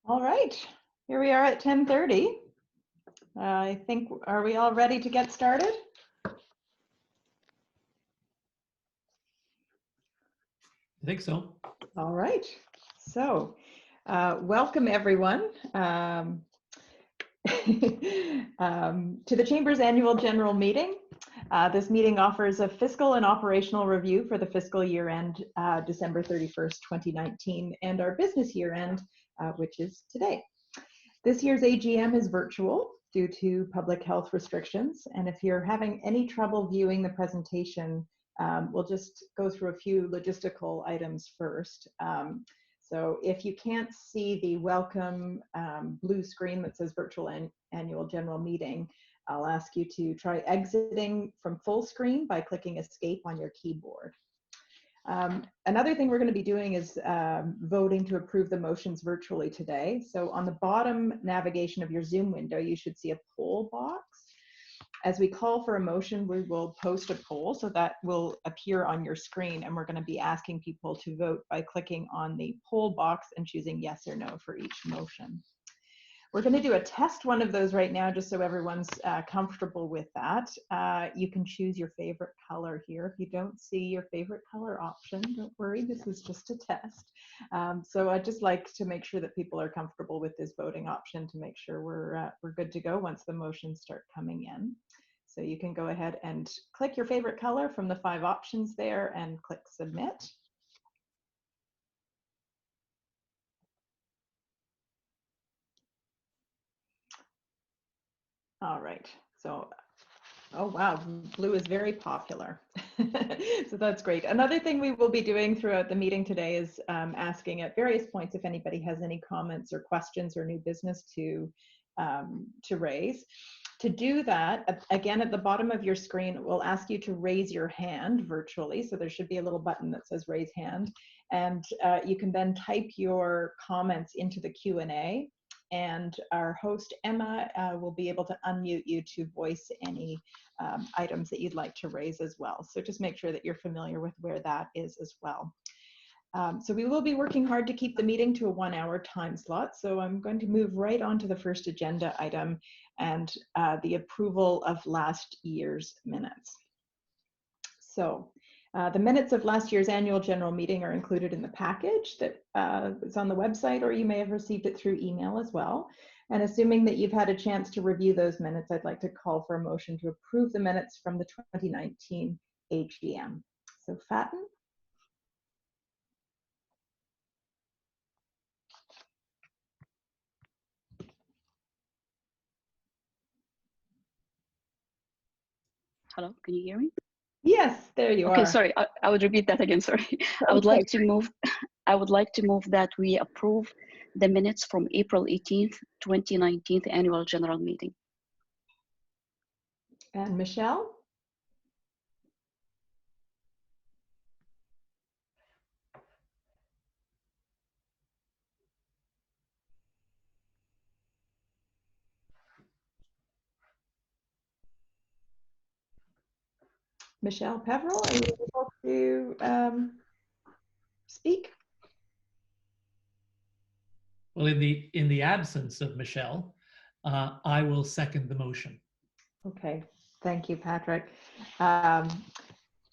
All right, here we are at 10:30. I think, are we all ready to get started? I think so. All right, so welcome everyone to the Chamber's annual general meeting. This meeting offers a fiscal and operational review for the fiscal year end December 31st, 2019, and our business year end, which is today. This year's AGM is virtual due to public health restrictions, and if you're having any trouble viewing the presentation, we'll just go through a few logistical items first. So if you can't see the welcome blue screen that says virtual annual general meeting, I'll ask you to try exiting from full screen by clicking escape on your keyboard. Another thing we're going to be doing is voting to approve the motions virtually today. So on the bottom navigation of your Zoom window, you should see a poll box. As we call for a motion, we will post a poll, so that will appear on your screen, and we're going to be asking people to vote by clicking on the poll box and choosing yes or no for each motion. We're going to do a test one of those right now, just so everyone's comfortable with that. You can choose your favorite color here. If you don't see your favorite color option, don't worry, this is just a test. So I'd just like to make sure that people are comfortable with this voting option to make sure we're good to go once the motions start coming in. So you can go ahead and click your favorite color from the 5 options there and click submit. All right, so, oh wow, blue is very popular. So that's great. Another thing we will be doing throughout the meeting today is asking at various points if anybody has any comments or questions or new business to raise. To do that, again, at the bottom of your screen, we'll ask you to raise your hand virtually. So there should be a little button that says raise hand. And you can then type your comments into the Q&A. And our host, Emma, will be able to unmute you to voice any items that you'd like to raise as well. So just make sure that you're familiar with where that is as well. So we will be working hard to keep the meeting to a 1-hour time slot. So I'm going to move right on to the first agenda item and the approval of last year's minutes. So the minutes of last year's annual general meeting are included in the package that is on the website, or you may have received it through email as well. And assuming that you've had a chance to review those minutes, I'd like to call for a motion to approve the minutes from the 2019 AGM. So Fatten? Hello, can you hear me? Yes, there you are. Okay, sorry, I would repeat that again, sorry. I would like to move that we approve the minutes from April 18th, 2019 annual general meeting. And Michelle? Michelle Peveril, are you able to speak? Well, in the absence of Michelle, I will second the motion. Okay, thank you, Patrick.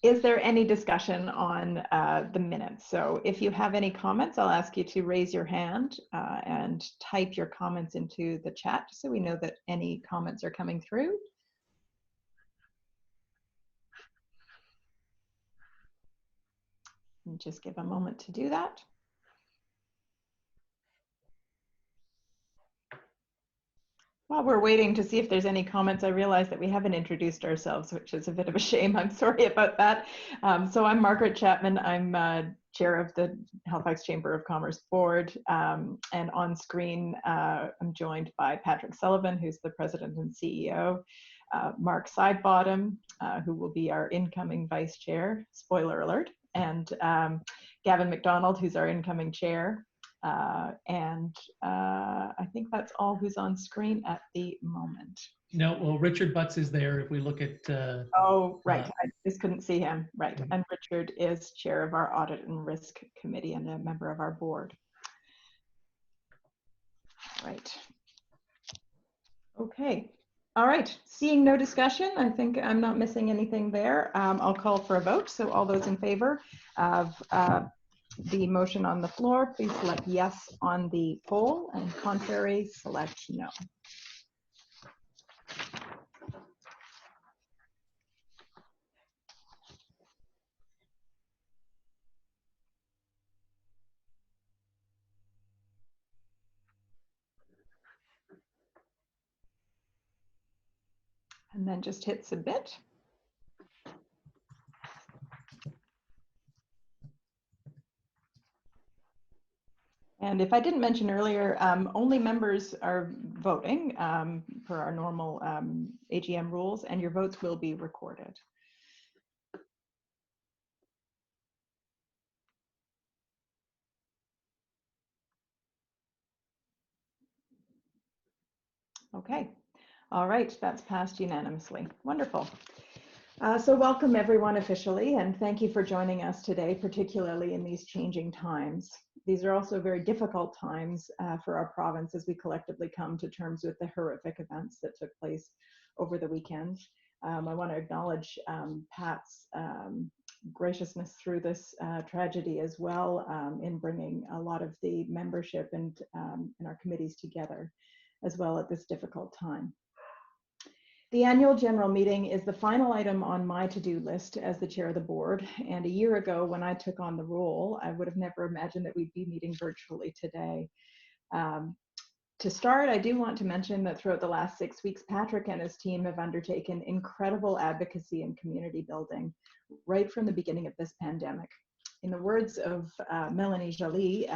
Is there any discussion on the minutes? So if you have any comments, I'll ask you to raise your hand and type your comments into the chat so we know that any comments are coming through. And just give a moment to do that. While we're waiting to see if there's any comments, I realize that we haven't introduced ourselves, which is a bit of a shame. I'm sorry about that. So I'm Margaret Chapman. I'm chair of the Halifax Chamber of Commerce Board. And on screen, I'm joined by Patrick Sullivan, who's the president and CEO, Mark Sidebottom, who will be our incoming vice chair, spoiler alert, and Gavin MacDonald, who's our incoming chair. I think that's all who's on screen at the moment. No, well, Richard Butts is there if we look at... oh, right, I just couldn't see him, right. And Richard is chair of our Audit and Risk Committee and a member of our board. Right. Okay. All right. Seeing no discussion, I think I'm not missing anything there. I'll call for a vote. So all those in favor of the motion on the floor, please select yes on the poll, and contrary, select no. And then just hit submit. And if I didn't mention earlier, only members are voting per our normal AGM rules, and your votes will be recorded. Okay. All right, that's passed unanimously. Wonderful. So welcome everyone officially, and thank you for joining us today, particularly in these changing times. These are also very difficult times for our province as we collectively come to terms with the horrific events that took place over the weekend. I want to acknowledge Pat's graciousness through this tragedy as well, in bringing a lot of the membership and our committees together as well at this difficult time. The annual general meeting is the final item on my to-do list as the chair of the board. And a year ago, when I took on the role, I would have never imagined that we'd be meeting virtually today. To start, I do want to mention that throughout the last 6 weeks, Patrick and his team have undertaken incredible advocacy and community building right from the beginning of this pandemic. In the words of Melanie Joly,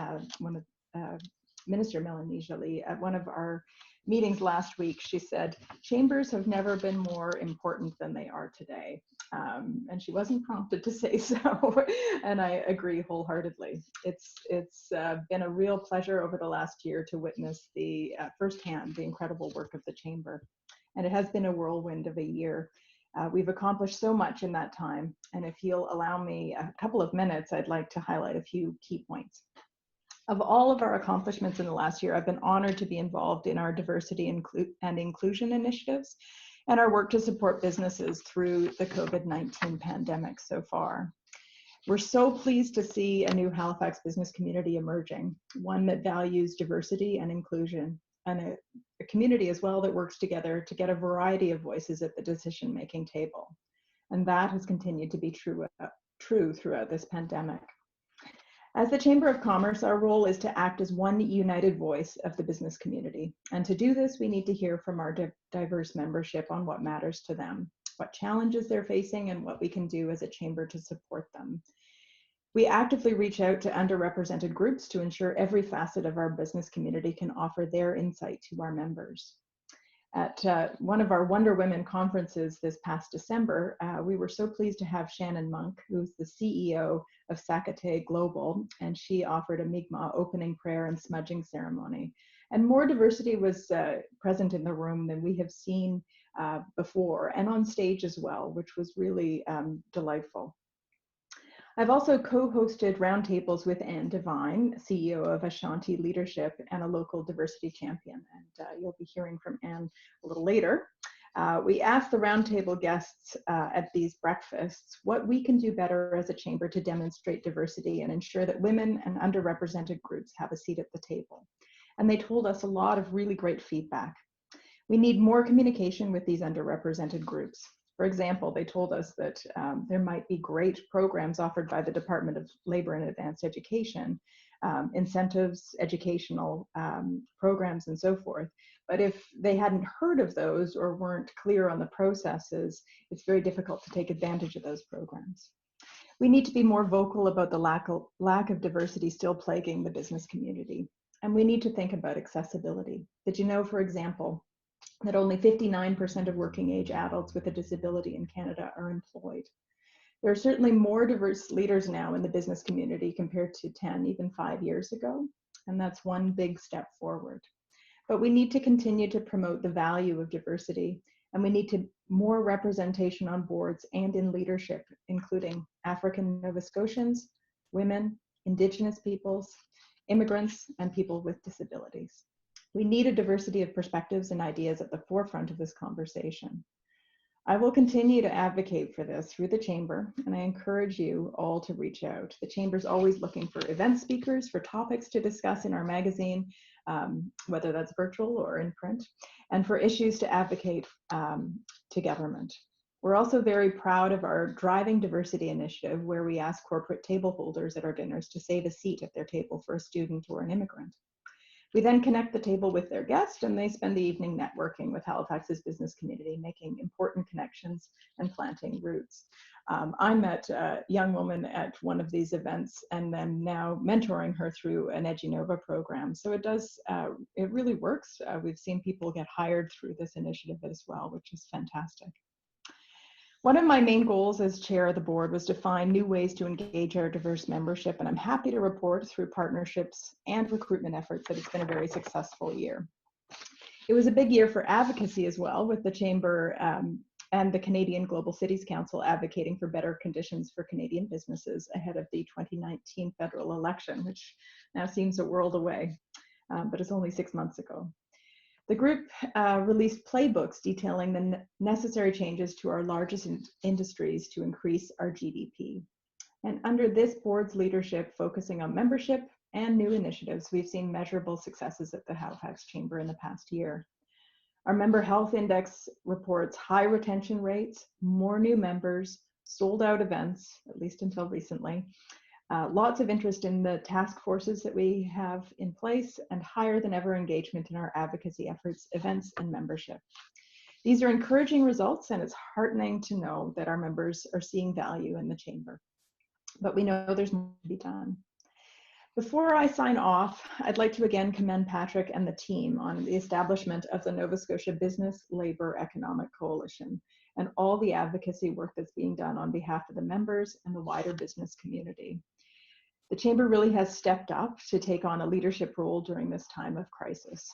Minister Melanie Joly, at one of our meetings last week, she said, chambers have never been more important than they are today. And she wasn't prompted to say so, and I agree wholeheartedly. It's been a real pleasure over the last year to witness firsthand the incredible work of the chamber. And it has been a whirlwind of a year. We've accomplished so much in that time, and if you'll allow me a couple of minutes, I'd like to highlight a few key points. Of all of our accomplishments in the last year, I've been honored to be involved in our diversity and inclusion initiatives and our work to support businesses through the COVID-19 pandemic so far. We're so pleased to see a new Halifax business community emerging, one that values diversity and inclusion, and a community as well that works together to get a variety of voices at the decision-making table. And that has continued to be true throughout this pandemic. As the Chamber of Commerce, our role is to act as one united voice of the business community. And to do this, we need to hear from our diverse membership on what matters to them, what challenges they're facing, and what we can do as a chamber to support them. We actively reach out to underrepresented groups to ensure every facet of our business community can offer their insight to our members. At one of our Wonder Women conferences this past December, we were so pleased to have Shannon Monk, who's the CEO of Sakate Global, and she offered a Mi'kmaq opening prayer and smudging ceremony. And more diversity was present in the room than we have seen before, and on stage as well, which was really delightful. I've also co-hosted roundtables with Anne Devine, CEO of Ashanti Leadership and a local diversity champion, and you'll be hearing from Anne a little later. We asked the roundtable guests at these breakfasts what we can do better as a chamber to demonstrate diversity and ensure that women and underrepresented groups have a seat at the table. And they told us a lot of really great feedback. We need more communication with these underrepresented groups. For example, they told us that there might be great programs offered by the Department of Labor and Advanced Education, incentives, educational programs, and so forth. But if they hadn't heard of those or weren't clear on the processes, it's very difficult to take advantage of those programs. We need to be more vocal about the lack of diversity still plaguing the business community. And we need to think about accessibility. Did you know, for example, that only 59% of working age adults with a disability in Canada are employed? There are certainly more diverse leaders now in the business community compared to 10, even 5 years ago, and that's one big step forward. But we need to continue to promote the value of diversity, and we need more representation on boards and in leadership, including African Nova Scotians, women, Indigenous peoples, immigrants, and people with disabilities. We need a diversity of perspectives and ideas at the forefront of this conversation. I will continue to advocate for this through the Chamber, and I encourage you all to reach out. The Chamber is always looking for event speakers, for topics to discuss in our magazine, whether that's virtual or in print, and for issues to advocate to government. We're also very proud of our Driving Diversity initiative, where we ask corporate table holders at our dinners to save a seat at their table for a student or an immigrant. We then connect the table with their guest, and they spend the evening networking with Halifax's business community, making important connections and planting roots. I met a young woman at one of these events, and then now mentoring her through an EduNova program. So it really works. We've seen people get hired through this initiative as well, which is fantastic. One of my main goals as chair of the board was to find new ways to engage our diverse membership, and I'm happy to report through partnerships and recruitment efforts that it's been a very successful year. It was a big year for advocacy as well, with the Chamber and the Canadian Global Cities Council advocating for better conditions for Canadian businesses ahead of the 2019 federal election, which now seems a world away, but it's only 6 months ago. The group released playbooks detailing the necessary changes to our largest industries to increase our GDP. And under this board's leadership, focusing on membership and new initiatives, we've seen measurable successes at the Halifax Chamber in the past year. Our Member Health Index reports high retention rates, more new members, sold out events, at least until recently, lots of interest in the task forces that we have in place, and higher than ever engagement in our advocacy efforts, events, and membership. These are encouraging results, and it's heartening to know that our members are seeing value in the Chamber. But we know there's more to be done. Before I sign off, I'd like to again commend Patrick and the team on the establishment of the Nova Scotia Business Labour Economic Coalition and all the advocacy work that's being done on behalf of the members and the wider business community. The Chamber really has stepped up to take on a leadership role during this time of crisis.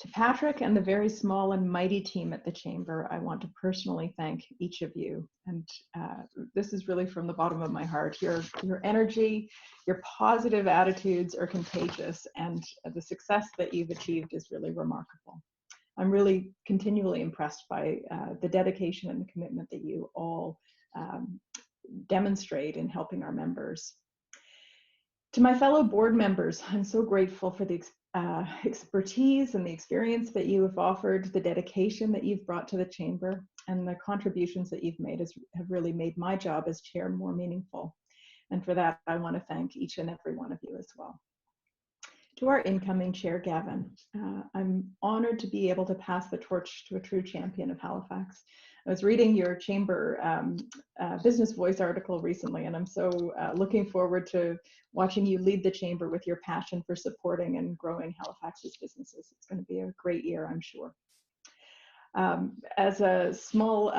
To Patrick and the very small and mighty team at the Chamber, I want to personally thank each of you. And this is really from the bottom of my heart. Your energy, your positive attitudes are contagious, and the success that you've achieved is really remarkable. I'm really continually impressed by the dedication and the commitment that you all demonstrate in helping our members. To my fellow board members, I'm so grateful for the expertise and the experience that you have offered, the dedication that you've brought to the Chamber, and the contributions that you've made have really made my job as chair more meaningful. And for that, I want to thank each and every one of you as well. To our incoming chair, Gavin, I'm honored to be able to pass the torch to a true champion of Halifax. I was reading your Chamber Business Voice article recently, and I'm so looking forward to watching you lead the Chamber with your passion for supporting and growing Halifax's businesses. It's going to be a great year, I'm sure. As a small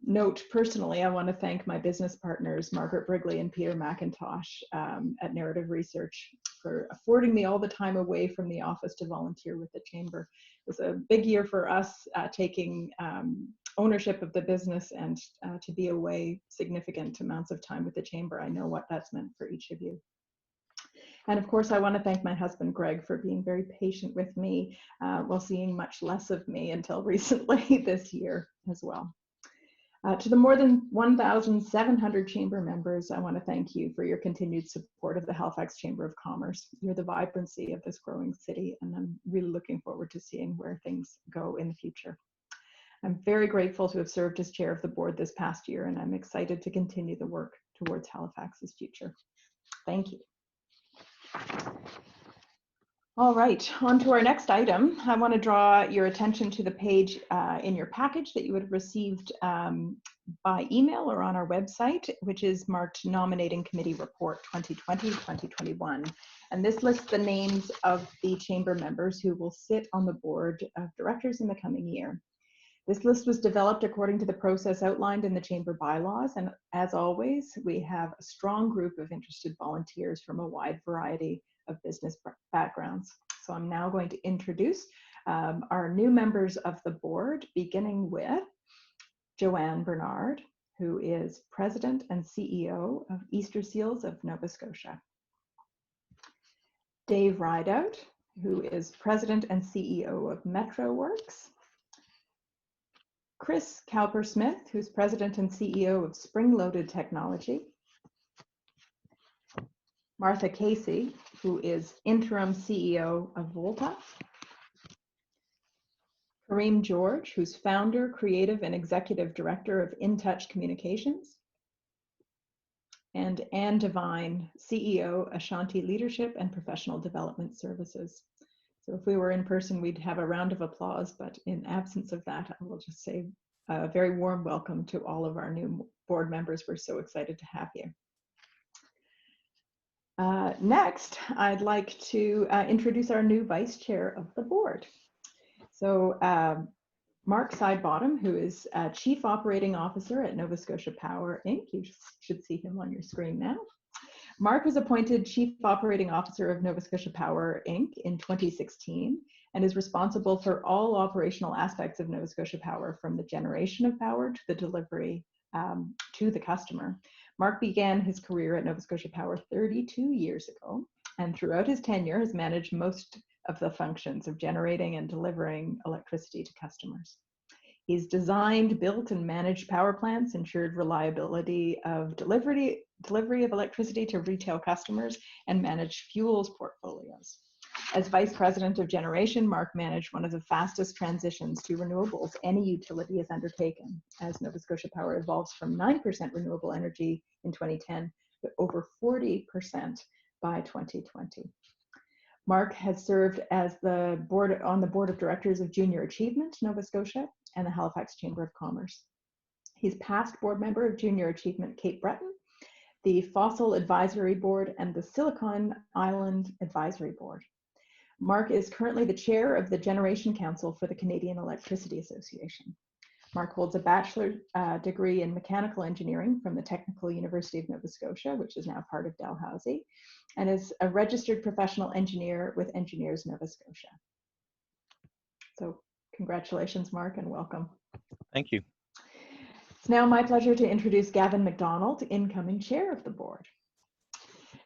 note personally, I want to thank my business partners, Margaret Brigley and Peter McIntosh at Narrative Research, for affording me all the time away from the office to volunteer with the Chamber. It was a big year for us, taking ownership of the business and to be away significant amounts of time with the Chamber. I know what that's meant for each of you. And of course, I want to thank my husband, Greg, for being very patient with me while seeing much less of me until recently this year as well. To the more than 1,700 Chamber members, I want to thank you for your continued support of the Halifax Chamber of Commerce. You're the vibrancy of this growing city, and I'm really looking forward to seeing where things go in the future. I'm very grateful to have served as chair of the board this past year, and I'm excited to continue the work towards Halifax's future. Thank you. All right, on to our next item. I want to draw your attention to the page in your package that you would have received by email or on our website, which is marked Nominating Committee Report 2020-2021. And this lists the names of the Chamber members who will sit on the board of directors in the coming year. This list was developed according to the process outlined in the Chamber bylaws, and as always, we have a strong group of interested volunteers from a wide variety of business backgrounds. So I'm now going to introduce our new members of the board, beginning with Joanne Bernard, who is President and CEO of Easter Seals of Nova Scotia. Dave Rideout, who is President and CEO of MetroWorks. Chris Cowper-Smith, who's President and CEO of Spring Loaded Technology. Martha Casey, who is Interim CEO of Volta. Kareem George, who's Founder, Creative, and Executive Director of In Touch Communications. And Anne Devine, CEO, Ashanti Leadership and Professional Development Services. So if we were in person, we'd have a round of applause, but in absence of that, I will just say a very warm welcome to all of our new board members. We're so excited to have you. Next, I'd like to introduce our new vice chair of the board. So Mark Sidebottom, who is Chief Operating Officer at Nova Scotia Power, Inc. You should see him on your screen now. Mark was appointed Chief Operating Officer of Nova Scotia Power, Inc. in 2016 and is responsible for all operational aspects of Nova Scotia Power, from the generation of power to the delivery to the customer. Mark began his career at Nova Scotia Power 32 years ago, and throughout his tenure has managed most of the functions of generating and delivering electricity to customers. He's designed, built, and managed power plants, ensured reliability of delivery of electricity to retail customers, and managed fuels portfolios. As Vice President of Generation, Mark managed one of the fastest transitions to renewables any utility has undertaken, as Nova Scotia Power evolves from 9% renewable energy in 2010 to over 40% by 2020. Mark has served as on the board of directors of Junior Achievement Nova Scotia and the Halifax Chamber of Commerce. He's past board member of Junior Achievement Cape Breton, the Fossil Advisory Board, and the Silicon Island Advisory Board. Mark is currently the chair of the Generation Council for the Canadian Electricity Association. Mark holds a bachelor's degree in mechanical engineering from the Technical University of Nova Scotia, which is now part of Dalhousie, and is a registered professional engineer with Engineers Nova Scotia. So congratulations, Mark, and welcome. Thank you. It's now my pleasure to introduce Gavin MacDonald, incoming chair of the board.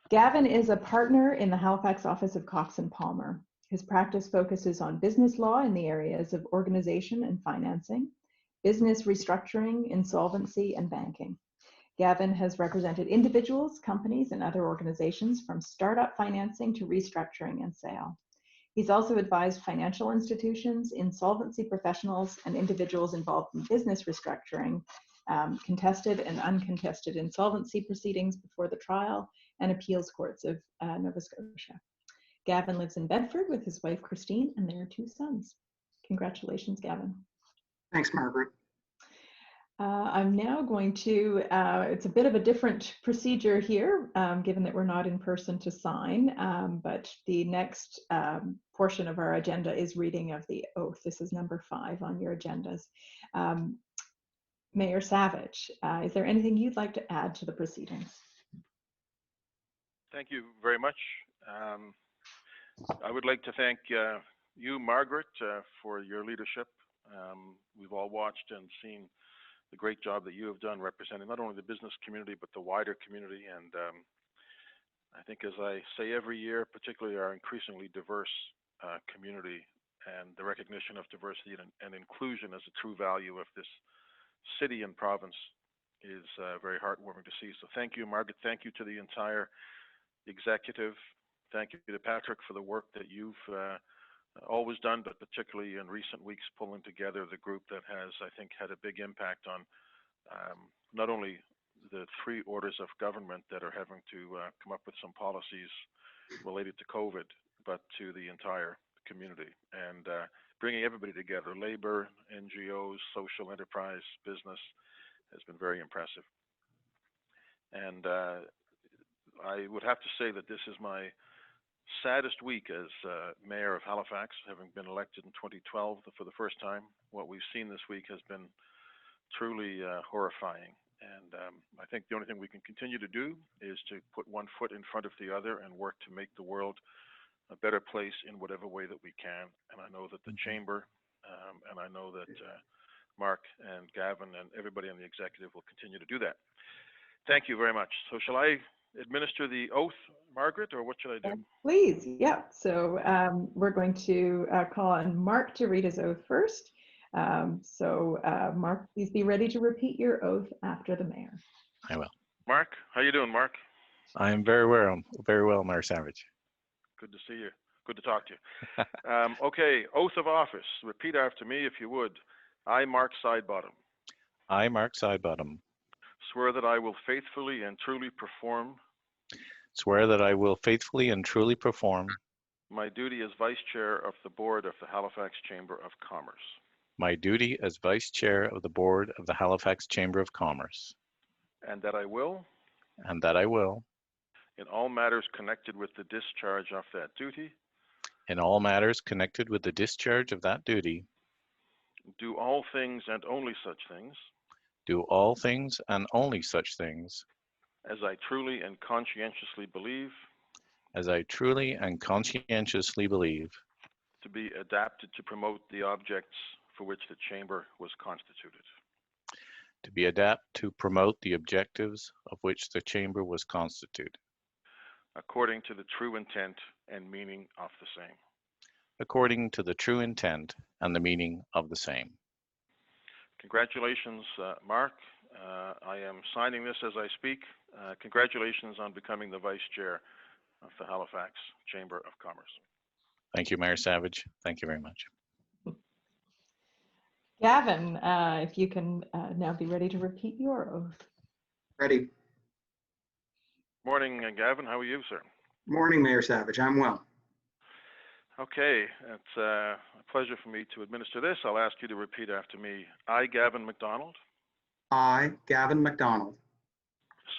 Gavin is a partner in the Halifax office of Cox & Palmer. His practice focuses on business law in the areas of organization and financing, business restructuring, insolvency, and banking. Gavin has represented individuals, companies, and other organizations from startup financing to restructuring and sale. He's also advised financial institutions, insolvency professionals, and individuals involved in business restructuring, contested and uncontested insolvency proceedings before the trial, and appeals courts of Nova Scotia. Gavin lives in Bedford with his wife, Christine, and their 2 sons. Congratulations, Gavin. Thanks, Margaret. I'm now going to, it's a bit of a different procedure here, given that we're not in person to sign, but the next portion of our agenda is reading of the oath. This is number 5 on your agendas. Mayor Savage, is there anything you'd like to add to the proceedings? Thank you very much. I would like to thank you, Margaret, for your leadership. We've all watched and seen the great job that you have done representing not only the business community, but the wider community. And I think, as I say every year, particularly our increasingly diverse community, and the recognition of diversity and inclusion as a true value of this city and province is very heartwarming to see. So thank you, Margaret. Thank you to the entire executive. Thank you to Patrick for the work that you've always done, but particularly in recent weeks, pulling together the group that has, I think, had a big impact on not only the 3 orders of government that are having to come up with some policies related to COVID, but to the entire community, and bringing everybody together, labor, NGOs, social enterprise, business, has been very impressive. And I would have to say that this is my saddest week as mayor of Halifax, having been elected in 2012 for the first time. What we've seen this week has been truly horrifying. And I think the only thing we can continue to do is to put one foot in front of the other and work to make the world a better place in whatever way that we can. And I know that the chamber and I know that Mark and Gavin and everybody in the executive will continue to do that. Thank you very much. So shall I administer the oath, Margaret, or what should I do? Please, yeah. So we're going to call on Mark to read his oath first. Mark, please be ready to repeat your oath after the mayor. I will. Mark, how you doing, Mark? I am very well, Mayor Savage. Good to see you. Good to talk to you. Okay, oath of office. Repeat after me if you would. I, Mark Sidebottom, I, Mark Sidebottom, swear that I will faithfully and truly perform swear that I will faithfully and truly perform my duty as Vice Chair of the Board of the Halifax Chamber of Commerce, my duty as Vice Chair of the Board of the Halifax Chamber of Commerce, and that I will, and that I will, in all matters connected with the discharge of that duty, in all matters connected with the discharge of that duty, do all things and only such things do all things and only such things as I truly and conscientiously believe as I truly and conscientiously believe to be adapted to promote the objects for which the Chamber was constituted, to be adapted to promote the objectives of which the Chamber was constituted, according to the true intent and meaning of the same. according to the true intent and the meaning of the same. Congratulations, Mark. I am signing this as I speak. Congratulations on becoming the Vice Chair of the Halifax Chamber of Commerce. Thank you, Mayor Savage. Thank you very much. Gavin, if you can now be ready to repeat your oath. Ready. Morning, Gavin. How are you, sir? Morning, Mayor Savage. I'm well. Okay, it's a pleasure for me to administer this. I'll ask you to repeat after me. I, Gavin MacDonald, I, Gavin MacDonald,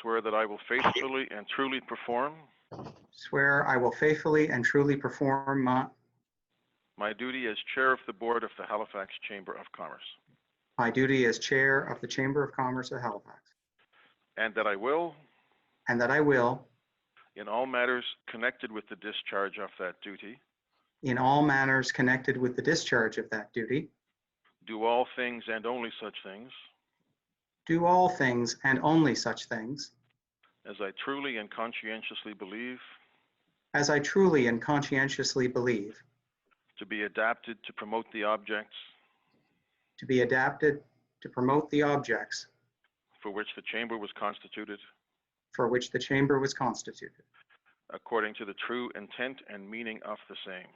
swear that I will faithfully and truly perform swear I will faithfully and truly perform my duty as Chair of the Board of the Halifax Chamber of Commerce, my duty as Chair of the Chamber of Commerce of Halifax, and that I will, and that I will, in all matters connected with the discharge of that duty, in all manners connected with the discharge of that duty, do all things and only such things do all things and only such things as I truly and conscientiously believe as I truly and conscientiously believe to be adapted to promote the objects to be adapted to promote the objects for which the Chamber was constituted, for which the Chamber was constituted, according to the true intent and meaning of the same.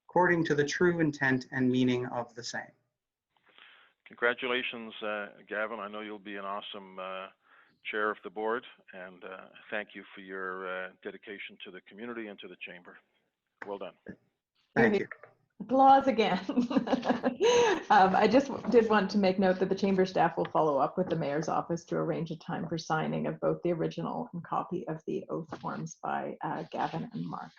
according to the true intent and meaning of the same. Congratulations, Gavin. I know you'll be an awesome Chair of the Board, and thank you for your dedication to the community and to the Chamber. Well done. Thank you. Applause again. I just did want to make note that the Chamber staff will follow up with the Mayor's office to arrange a time for signing of both the original and copy of the oath forms by Gavin and Mark.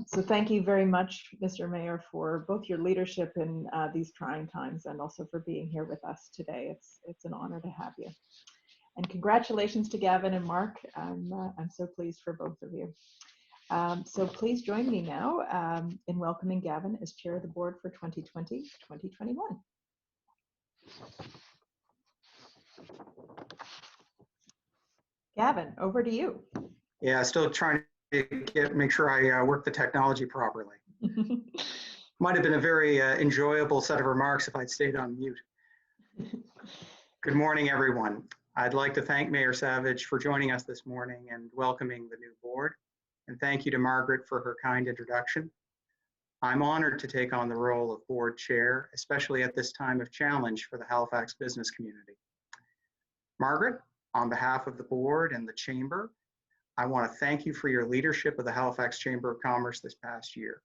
So thank you very much, Mr. Mayor, for both your leadership in these trying times and also for being here with us today. It's an honor to have you. And congratulations to Gavin and Mark. I'm so pleased for both of you. So please join me now in welcoming Gavin as Chair of the Board for 2020-2021. Gavin, over to you. Yeah, still trying to make sure I work the technology properly. Might have been a very enjoyable set of remarks if I'd stayed on mute. Good morning, everyone. I'd like to thank Mayor Savage for joining us this morning and welcoming the new board. And thank you to Margaret for her kind introduction. I'm honored to take on the role of board chair, especially at this time of challenge for the Halifax business community. Margaret, on behalf of the board and the chamber, I want to thank you for your leadership of the Halifax Chamber of Commerce this past year.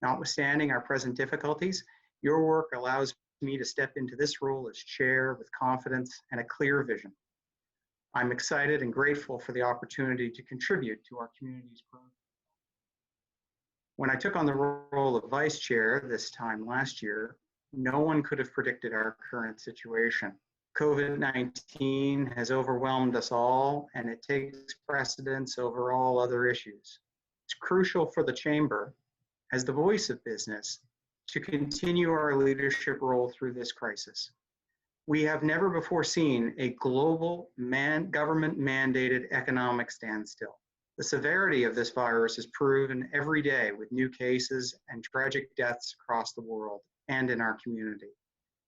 Notwithstanding our present difficulties, your work allows me to step into this role as chair with confidence and a clear vision. I'm excited and grateful for the opportunity to contribute to our community's progress. When I took on the role of vice chair this time last year, no one could have predicted our current situation. COVID-19 has overwhelmed us all, and it takes precedence over all other issues. It's crucial for the Chamber, as the voice of business, to continue our leadership role through this crisis. We have never before seen a global government-mandated economic standstill. The severity of this virus is proven every day with new cases and tragic deaths across the world and in our community.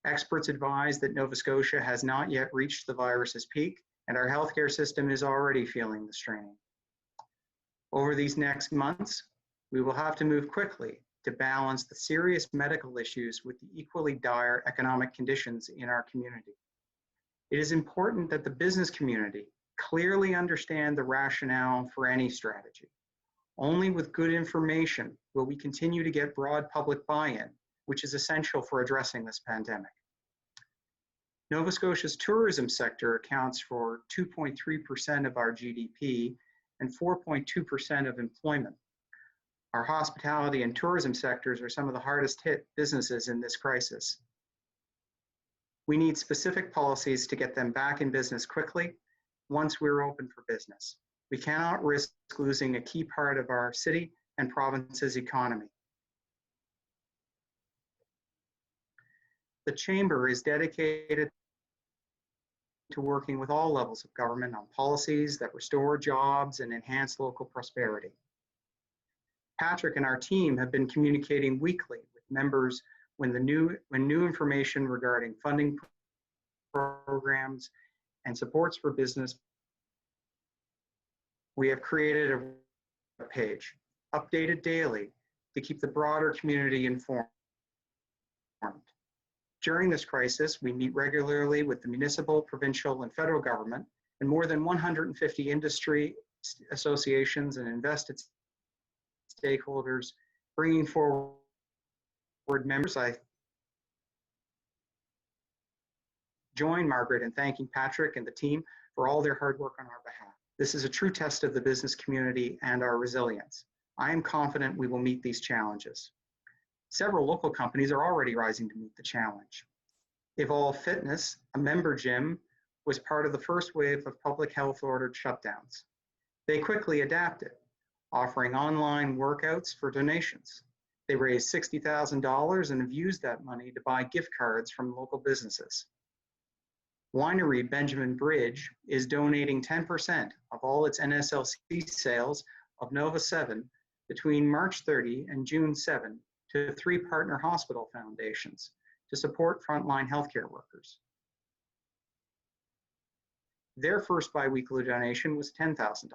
Experts advise that Nova Scotia has not yet reached the virus's peak, and our healthcare system is already feeling the strain. Over these next months, we will have to move quickly to balance the serious medical issues with the equally dire economic conditions in our community. It is important that the business community clearly understand the rationale for any strategy. Only with good information will we continue to get broad public buy-in, which is essential for addressing this pandemic. Nova Scotia's tourism sector accounts for 2.3% of our GDP and 4.2% of employment. Our hospitality and tourism sectors are some of the hardest hit businesses in this crisis. We need specific policies to get them back in business quickly once we're open for business. We cannot risk losing a key part of our city and province's economy. The Chamber is dedicated to working with all levels of government on policies that restore jobs and enhance local prosperity. Patrick and our team have been communicating weekly with members when new information regarding funding programs and supports for business. We have created a page, updated daily, to keep the broader community informed. During this crisis, we meet regularly with the municipal, provincial, and federal government, and more than 150 industry associations and invested stakeholders, bringing forward members. I join Margaret in thanking Patrick and the team for all their hard work on our behalf. This is a true test of the business community and our resilience. I am confident we will meet these challenges. Several local companies are already rising to meet the challenge. Evolve Fitness, a member gym, was part of the first wave of public health ordered shutdowns. They quickly adapted, offering online workouts for donations. They raised $60,000 and have used that money to buy gift cards from local businesses. Winery Benjamin Bridge is donating 10% of all its NSLC sales of Nova 7 between March 30 and June 7 to 3 partner hospital foundations to support frontline healthcare workers. Their first biweekly donation was $10,000.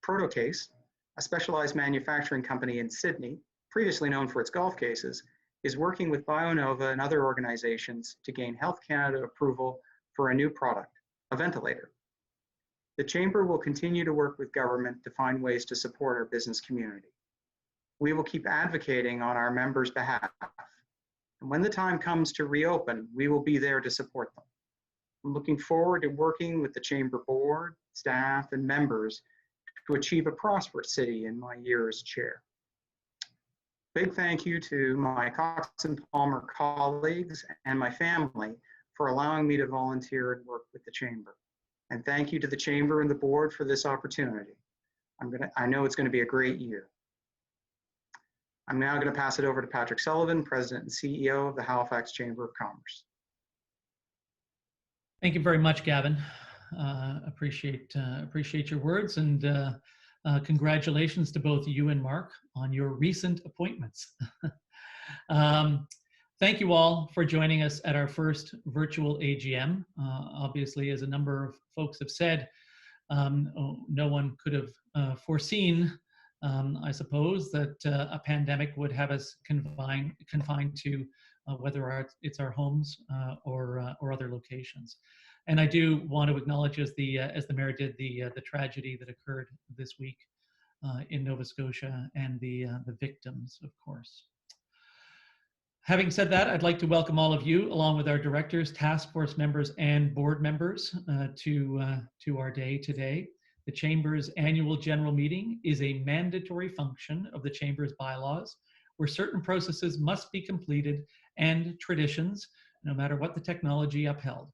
Protocase, a specialized manufacturing company in Sydney, previously known for its golf cases, is working with BioNova and other organizations to gain Health Canada approval for a new product, a ventilator. The Chamber will continue to work with government to find ways to support our business community. We will keep advocating on our members' behalf. And when the time comes to reopen, we will be there to support them. I'm looking forward to working with the Chamber board, staff, and members to achieve a prosperous city in my year as chair. Big thank you to my Cox and Palmer colleagues and my family for allowing me to volunteer and work with the Chamber. And thank you to the Chamber and the board for this opportunity. I know it's going to be a great year. I'm now going to pass it over to Patrick Sullivan, President and CEO of the Halifax Chamber of Commerce. Thank you very much, Gavin. Appreciate your words, and congratulations to both you and Mark on your recent appointments. Thank you all for joining us at our first virtual AGM. Obviously, as a number of folks have said, no one could have foreseen, I suppose, that a pandemic would have us confined to whether it's our homes or other locations. And I do want to acknowledge, as the mayor did, the tragedy that occurred this week in Nova Scotia and the victims, of course. Having said that, I'd like to welcome all of you, along with our directors, task force members, and board members, to our day today. The Chamber's annual general meeting is a mandatory function of the Chamber's bylaws, where certain processes must be completed and traditions, no matter what the technology, upheld.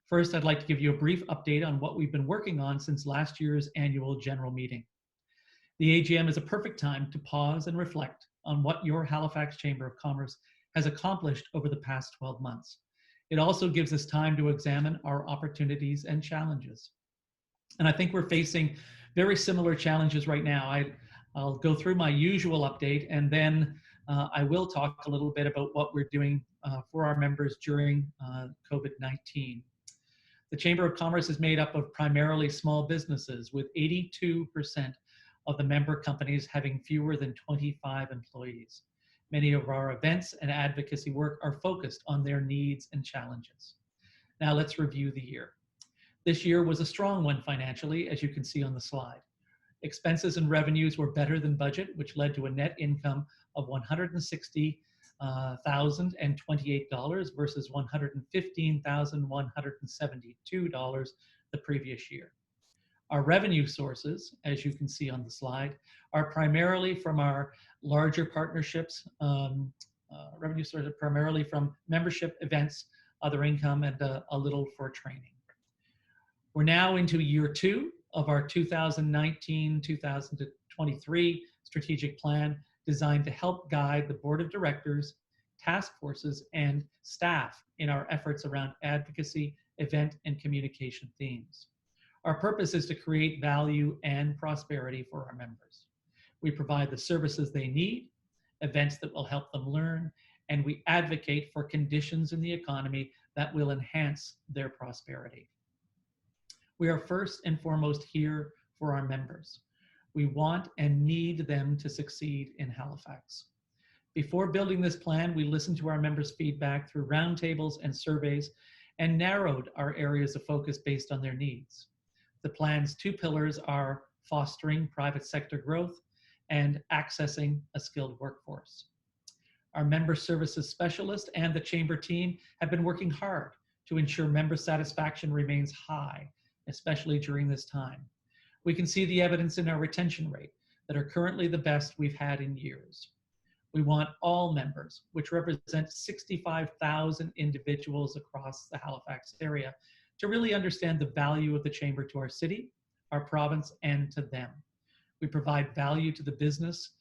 First, I'd like to give you a brief update on what we've been working on since last year's annual general meeting. The AGM is a perfect time to pause and reflect on what your Halifax Chamber of Commerce has accomplished over the past 12 months. It also gives us time to examine our opportunities and challenges. And I think we're facing very similar challenges right now. I'll go through my usual update, and then I will talk a little bit about what we're doing for our members during COVID-19. The Chamber of Commerce is made up of primarily small businesses, with 82% of the member companies having fewer than 25 employees. Many of our events and advocacy work are focused on their needs and challenges. Now let's review the year. This year was a strong one financially, as you can see on the slide. Expenses and revenues were better than budget, which led to a net income of $160,028 versus $115,172 the previous year. Our revenue sources, as you can see on the slide, are primarily from our larger partnerships. Revenue sources are primarily from membership, events, other income, and a little for training. We're now into year 2 of our 2019-2023 strategic plan, designed to help guide the board of directors, task forces, and staff in our efforts around advocacy, event, and communication themes. Our purpose is to create value and prosperity for our members. We provide the services they need, events that will help them learn, and we advocate for conditions in the economy that will enhance their prosperity. We are first and foremost here for our members. We want and need them to succeed in Halifax. Before building this plan, we listened to our members' feedback through roundtables and surveys and narrowed our areas of focus based on their needs. The plan's 2 pillars are fostering private sector growth and accessing a skilled workforce. Our member services specialist and the Chamber team have been working hard to ensure member satisfaction remains high, especially during this time. We can see the evidence in our retention rate that are currently the best we've had in years. We want all members, which represent 65,000 individuals across the Halifax area, to really understand the value of the Chamber to our city, our province, and to them. We provide value to the businesses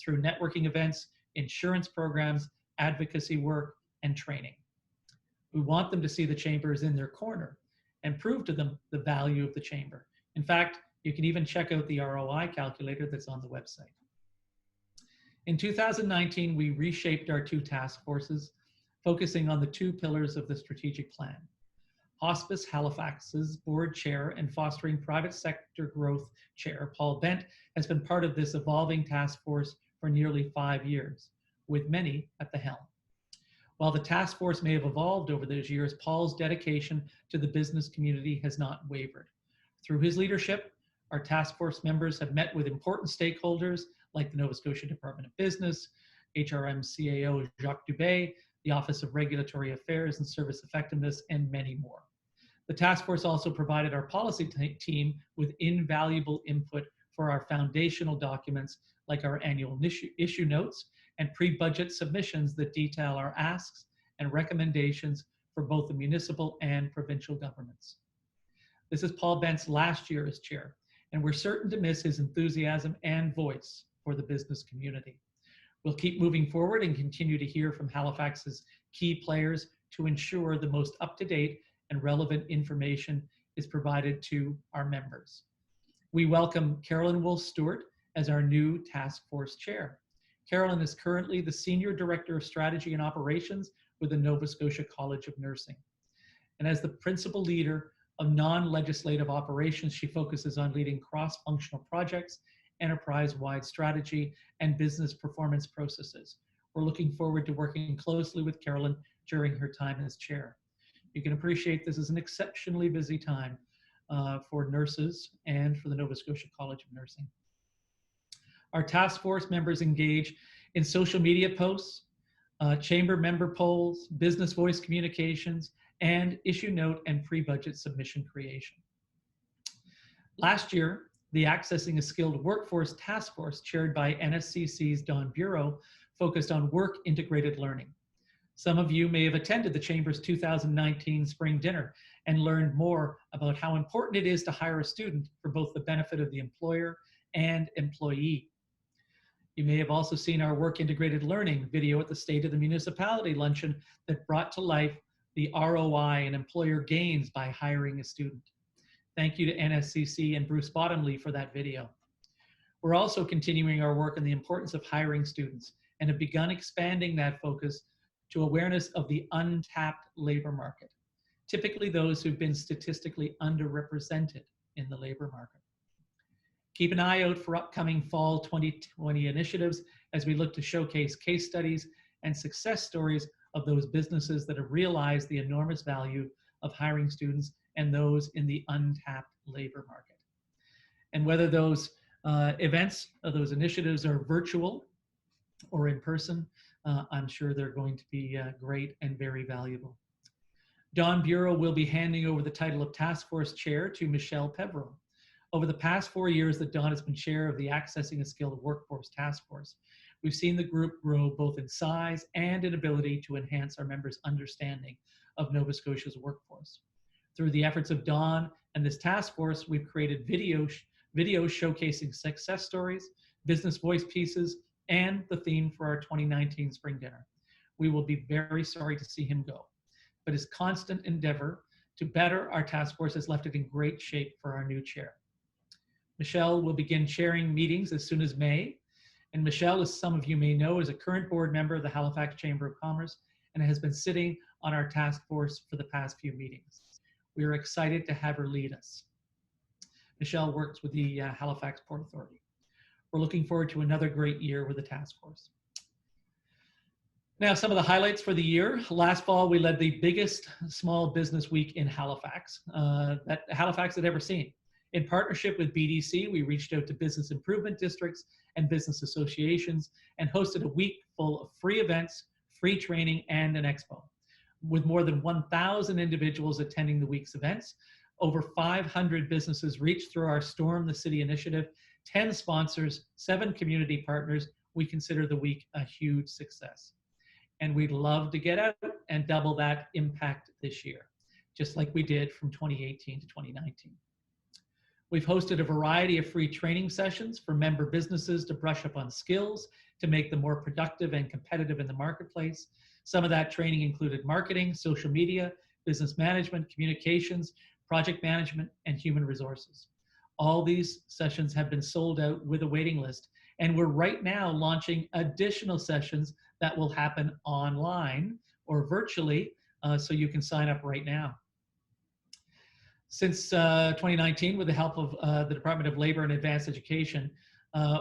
through networking events, insurance programs, advocacy work, and training. We want them to see the Chamber is in their corner and prove to them the value of the Chamber. In fact, you can even check out the ROI calculator that's on the website. In 2019, we reshaped our 2 task forces, focusing on the 2 pillars of the strategic plan. Hospice Halifax's board chair and fostering private sector growth chair, Paul Bent, has been part of this evolving task force for nearly 5 years, with many at the helm. While the task force may have evolved over those years, Paul's dedication to the business community has not wavered. Through his leadership, our task force members have met with important stakeholders like the Nova Scotia Department of Business, HRM CAO Jacques Dubé, the Office of Regulatory Affairs and Service Effectiveness, and many more. The task force also provided our policy team with invaluable input for our foundational documents like our annual issue notes and pre-budget submissions that detail our asks and recommendations for both the municipal and provincial governments. This is Paul Bent's last year as chair, and we're certain to miss his enthusiasm and voice for the business community. We'll keep moving forward and continue to hear from Halifax's key players to ensure the most up-to-date and relevant information is provided to our members. We welcome Carolyn Wolf-Stewart as our new task force chair. Carolyn is currently the Senior Director of Strategy and Operations with the Nova Scotia College of Nursing. And as the principal leader of non-legislative operations, she focuses on leading cross-functional projects, enterprise-wide strategy, and business performance processes. We're looking forward to working closely with Carolyn during her time as chair. You can appreciate this is an exceptionally busy time for nurses and for the Nova Scotia College of Nursing. Our task force members engage in social media posts, chamber member polls, business voice communications, and issue note and pre-budget submission creation. Last year, the Accessing a Skilled Workforce Task Force, chaired by NSCC's Don Bureau, focused on work integrated learning. Some of you may have attended the Chamber's 2019 spring dinner and learned more about how important it is to hire a student for both the benefit of the employer and employee. You may have also seen our work integrated learning video at the State of the Municipality luncheon that brought to life the ROI and employer gains by hiring a student. Thank you to NSCC and Bruce Bottomley for that video. We're also continuing our work on the importance of hiring students and have begun expanding that focus to awareness of the untapped labor market, typically those who've been statistically underrepresented in the labor market. Keep an eye out for upcoming fall 2020 initiatives as we look to showcase case studies and success stories of those businesses that have realized the enormous value of hiring students and those in the untapped labor market. And whether those events or those initiatives are virtual or in person, I'm sure they're going to be great and very valuable. Dawn Bureau will be handing over the title of Task Force Chair to Michelle Peverill. Over the past 4 years that Dawn has been chair of the Accessing a Skilled Workforce Task Force, we've seen the group grow both in size and in ability to enhance our members' understanding of Nova Scotia's workforce. Through the efforts of Dawn and this task force, we've created videos showcasing success stories, business voice pieces, and the theme for our 2019 spring dinner. We will be very sorry to see him go, but his constant endeavor to better our task force has left it in great shape for our new chair. Michelle will begin chairing meetings as soon as May. And Michelle, as some of you may know, is a current board member of the Halifax Chamber of Commerce and has been sitting on our task force for the past few meetings. We are excited to have her lead us. Michelle works with the Halifax Port Authority. We're looking forward to another great year with the task force. Now, some of the highlights for the year. Last fall, we led the biggest small business week in Halifax that Halifax had ever seen. In partnership with BDC, we reached out to business improvement districts and business associations and hosted a week full of free events, free training, and an expo. With more than 1,000 individuals attending the week's events, over 500 businesses reached through our Storm the City initiative, 10 sponsors, 7 community partners. We consider the week a huge success. And we'd love to get out and double that impact this year, just like we did from 2018 to 2019. We've hosted a variety of free training sessions for member businesses to brush up on skills, to make them more productive and competitive in the marketplace. Some of that training included marketing, social media, business management, communications, project management, and human resources. All these sessions have been sold out with a waiting list, and we're right now launching additional sessions that will happen online or virtually, so you can sign up right now. Since 2019, with the help of the Department of Labor and Advanced Education,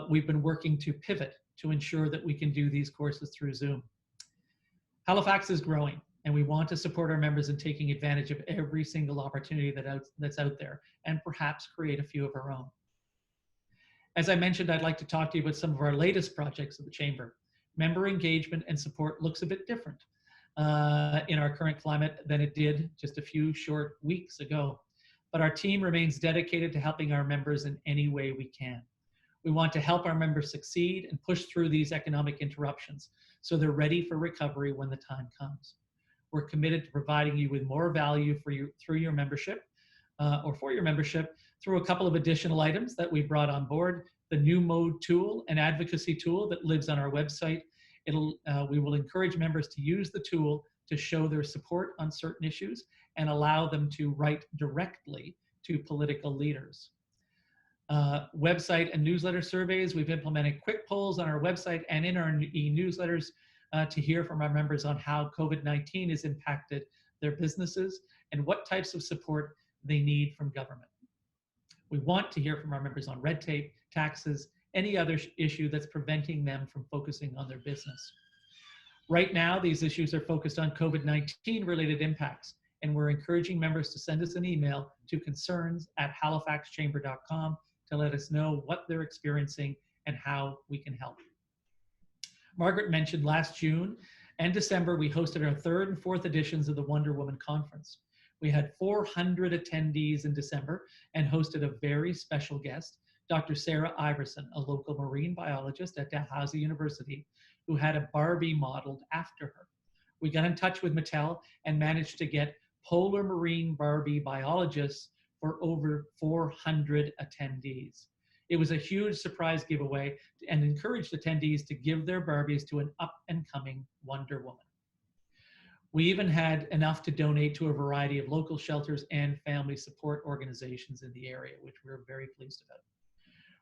we've been working to pivot to ensure that we can do these courses through Zoom. Halifax is growing, and we want to support our members in taking advantage of every single opportunity that's out there, and perhaps create a few of our own. As I mentioned, I'd like to talk to you about some of our latest projects at the Chamber. Member engagement and support looks a bit different in our current climate than it did just a few short weeks ago. But our team remains dedicated to helping our members in any way we can. We want to help our members succeed and push through these economic interruptions so they're ready for recovery when the time comes. We're committed to providing you with more value through your membership or for your membership through a couple of additional items that we brought on board. The new mode tool, an advocacy tool that lives on our website. We will encourage members to use the tool to show their support on certain issues and allow them to write directly to political leaders. Website and newsletter surveys. We've implemented quick polls on our website and in our e-newsletters to hear from our members on how COVID-19 has impacted their businesses and what types of support they need from government. We want to hear from our members on red tape, taxes, any other issue that's preventing them from focusing on their business. Right now, these issues are focused on COVID-19 related impacts, and we're encouraging members to send us an email to concerns@halifaxchamber.com to let us know what they're experiencing and how we can help. Margaret mentioned last June and December, we hosted our 3rd and 4th editions of the Wonder Woman Conference. We had 400 attendees in December and hosted a very special guest, Dr. Sarah Iverson, a local marine biologist at Dalhousie University, who had a Barbie modeled after her. We got in touch with Mattel and managed to get polar marine Barbie biologists for over 400 attendees. It was a huge surprise giveaway and encouraged attendees to give their Barbies to an up-and-coming Wonder Woman. We even had enough to donate to a variety of local shelters and family support organizations in the area, which we're very pleased about.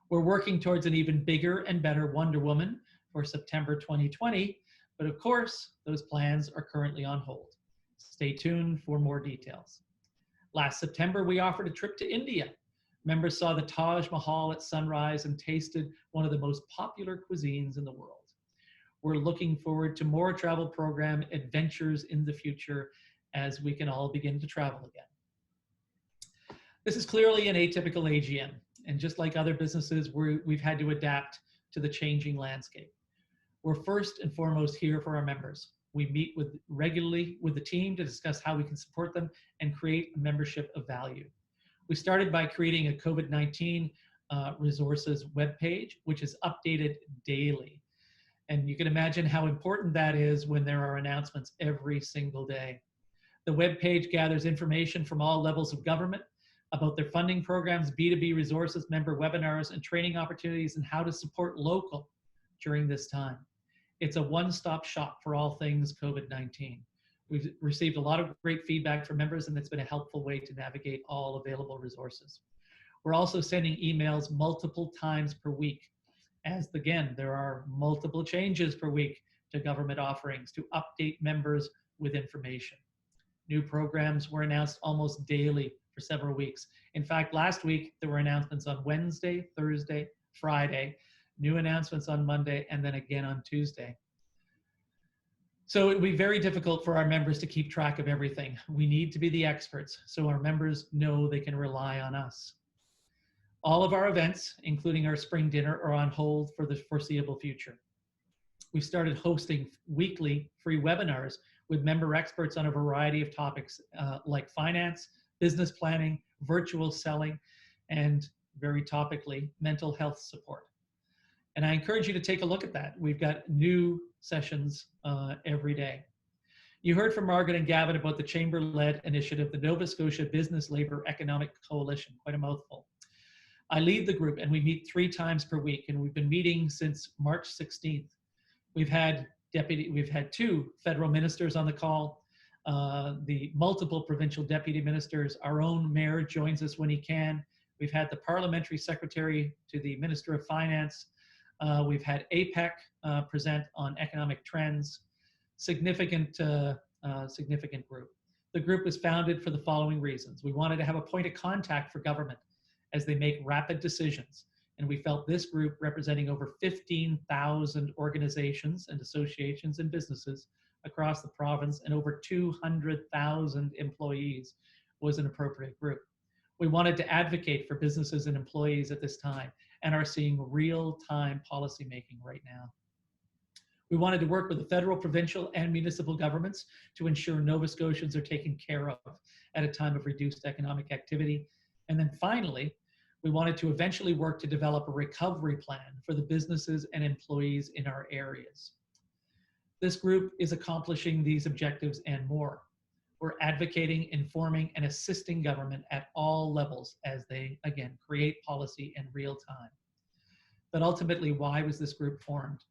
We're working towards an even bigger and better Wonder Woman for September 2020, but of course, those plans are currently on hold. Stay tuned for more details. Last September, we offered a trip to India. Members saw the Taj Mahal at sunrise and tasted one of the most popular cuisines in the world. We're looking forward to more travel program adventures in the future as we can all begin to travel again. This is clearly an atypical AGM, and just like other businesses, we've had to adapt to the changing landscape. We're first and foremost here for our members. We meet regularly with the team to discuss how we can support them and create a membership of value. We started by creating a COVID-19 resources webpage, which is updated daily. And you can imagine how important that is when there are announcements every single day. The webpage gathers information from all levels of government about their funding programs, B2B resources, member webinars, and training opportunities, and how to support local during this time. It's a one-stop shop for all things COVID-19. We've received a lot of great feedback from members, and it's been a helpful way to navigate all available resources. We're also sending emails multiple times per week, as again, there are multiple changes per week to government offerings to update members with information. New programs were announced almost daily for several weeks. In fact, last week, there were announcements on Wednesday, Thursday, Friday, new announcements on Monday, and then again on Tuesday. So it would be very difficult for our members to keep track of everything. We need to be the experts so our members know they can rely on us. All of our events, including our spring dinner, are on hold for the foreseeable future. We've started hosting weekly free webinars with member experts on a variety of topics like finance, business planning, virtual selling, and very topically, mental health support. And I encourage you to take a look at that. We've got new sessions every day. You heard from Margaret and Gavin about the chamber-led initiative, the Nova Scotia Business Labour Economic Coalition, quite a mouthful. I lead the group and we meet 3 times per week, and we've been meeting since March 16th. We've had 2 federal ministers on the call, the multiple provincial deputy ministers, our own mayor joins us when he can. We've had the parliamentary secretary to the Minister of Finance. We've had APEC present on economic trends. Significant group. The group was founded for the following reasons. We wanted to have a point of contact for government as they make rapid decisions. And we felt this group, representing over 15,000 organizations and associations and businesses across the province and over 200,000 employees, was an appropriate group. We wanted to advocate for businesses and employees at this time and are seeing real-time policymaking right now. We wanted to work with the federal, provincial, and municipal governments to ensure Nova Scotians are taken care of at a time of reduced economic activity. And then finally, we wanted to eventually work to develop a recovery plan for the businesses and employees in our areas. This group is accomplishing these objectives and more. We're advocating, informing, and assisting government at all levels as they, again, create policy in real time. But ultimately, why was this group formed?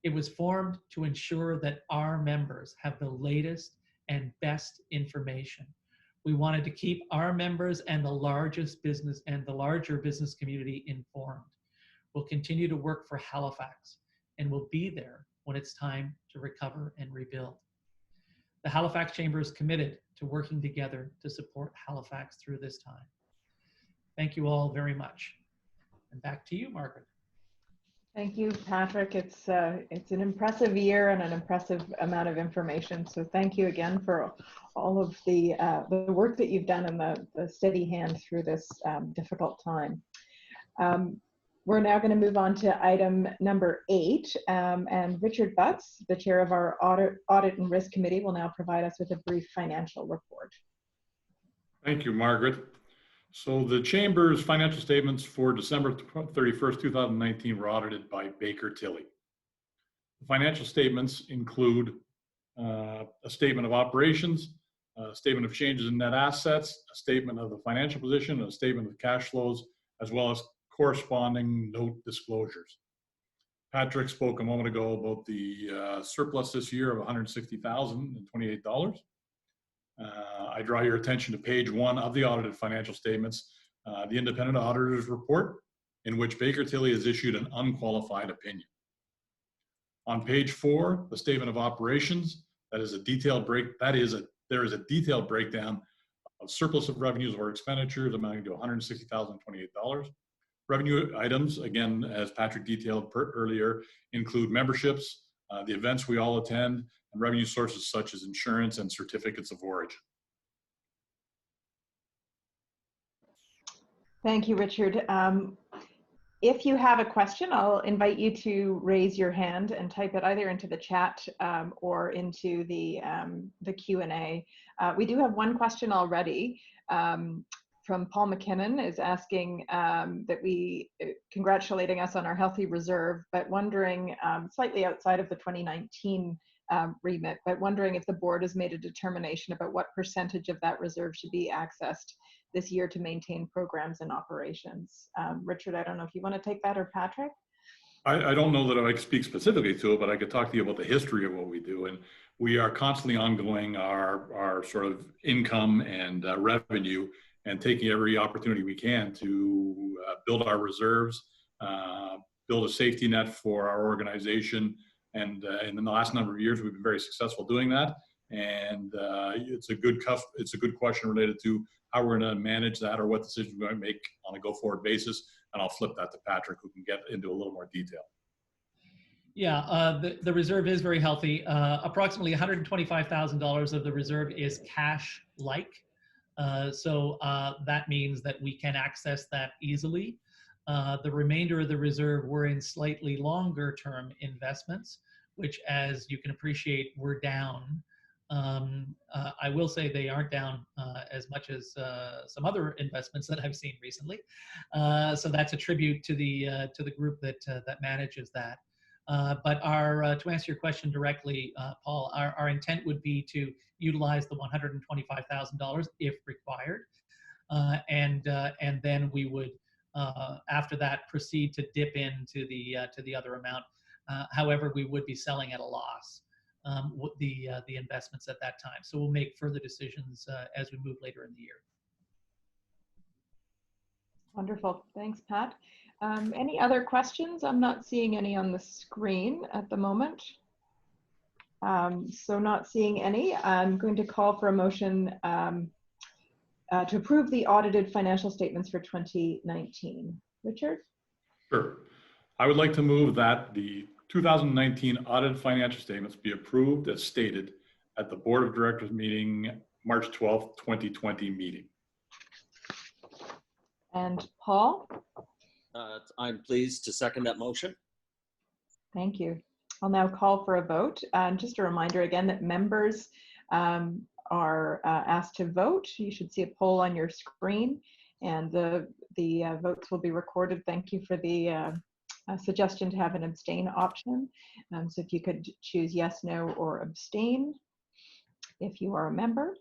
It was formed to ensure that our members have the latest and best information. We wanted to keep our members and the largest business and the larger business community informed. We'll continue to work for Halifax, and we'll be there when it's time to recover and rebuild. The Halifax Chamber is committed to working together to support Halifax through this time. Thank you all very much. And back to you, Margaret. Thank you, Patrick. It's an impressive year and an impressive amount of information. So thank you again for all of the work that you've done and the steady hand through this difficult time. We're now going to move on to item number 8, and Richard Butts, the chair of our Audit and Risk Committee, will now provide us with a brief financial report. Thank you, Margaret. So the Chamber's financial statements for December 31st, 2019 were audited by Baker Tilly. The financial statements include a statement of operations, a statement of changes in net assets, a statement of the financial position, a statement of cash flows, as well as corresponding note disclosures. Patrick spoke a moment ago about the surplus this year of $160,028. I draw your attention to page 1 of the audited financial statements, the independent auditor's report, in which Baker Tilly has issued an unqualified opinion. On page 4, the statement of operations, there is a detailed breakdown of surplus of revenues or expenditures amounting to $160,028. Revenue items, again, as Patrick detailed earlier, include memberships, the events we all attend, and revenue sources such as insurance and certificates of origin. Thank you, Richard. If you have a question, I'll invite you to raise your hand and type it either into the chat or into the Q&A. We do have one question already from Paul McKinnon, is asking congratulating us on our healthy reserve, but wondering, slightly outside of the 2019 remit, but wondering if the board has made a determination about what percentage of that reserve should be accessed this year to maintain programs and operations. Richard, I don't know if you want to take that, or Patrick? I don't know that I can speak specifically to it, but I could talk to you about the history of what we do. And we are constantly ongoing our sort of income and revenue, and taking every opportunity we can to build our reserves, build a safety net for our organization. And in the last number of years, we've been very successful doing that. And it's a good question related to how we're going to manage that, or what decisions we're going to make on a go-forward basis. And I'll flip that to Patrick, who can get into a little more detail. Yeah, the reserve is very healthy. Approximately $125,000 of the reserve is cash-like. So that means that we can access that easily. The remainder of the reserve were in slightly longer term investments, which, as you can appreciate, were down. I will say they aren't down as much as some other investments that I've seen recently. So that's a tribute to the group that manages that. But to answer your question directly, Paul, our intent would be to utilize the $125,000 if required, and then we would, after that, proceed to dip into the other amount. However, we would be selling at a loss the investments at that time. So we'll make further decisions as we move later in the year. Wonderful. Thanks, Pat. Any other questions? I'm not seeing any on the screen at the moment. So not seeing any. I'm going to call for a motion to approve the audited financial statements for 2019. Richard? Sure. I would like to move that the 2019 audited financial statements be approved as stated at the Board of Directors meeting March 12th, 2020 meeting. And Paul? I'm pleased to second that motion. Thank you. I'll now call for a vote. Just a reminder again that members are asked to vote. You should see a poll on your screen, and the votes will be recorded. Thank you for the suggestion to have an abstain option. So if you could choose yes, no, or abstain if you are a member.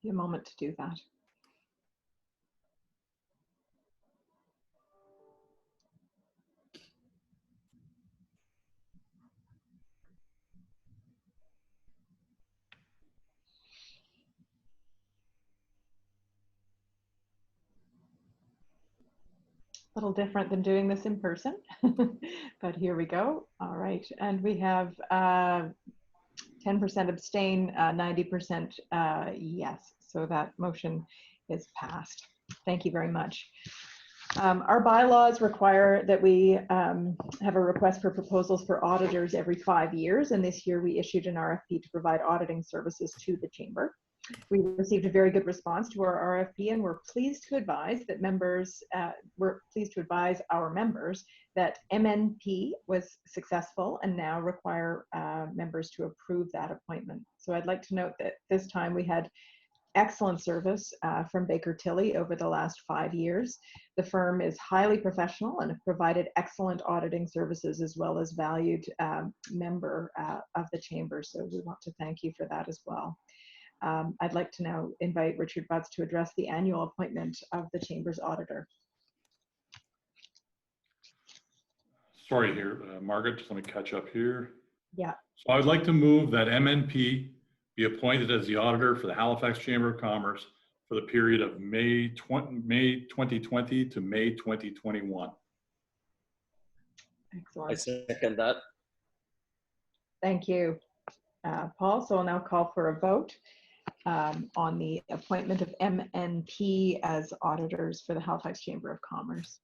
Give you a moment to do that. A little different than doing this in person, but here we go. All right, and we have 10% abstain, 90% yes. So that motion is passed. Thank you very much. Our bylaws require that we have a request for proposals for auditors every 5 years, and this year we issued an RFP to provide auditing services to the Chamber. We received a very good response to our RFP, and we're pleased to advise that our members that MNP was successful and now require members to approve that appointment. So I'd like to note that this time we had excellent service from Baker Tilly over the last 5 years. The firm is highly professional and have provided excellent auditing services, as well as valued member of the Chamber. So we want to thank you for that as well. I'd like to now invite Richard Butts to address the annual appointment of the Chamber's auditor. Sorry here, Margaret, just let me catch up here. Yeah. So I'd like to move that MNP be appointed as the auditor for the Halifax Chamber of Commerce for the period of May 2020 to May 2021. Excellent. I second that. Thank you, Paul. So I'll now call for a vote on the appointment of MNP as auditors for the Halifax Chamber of Commerce.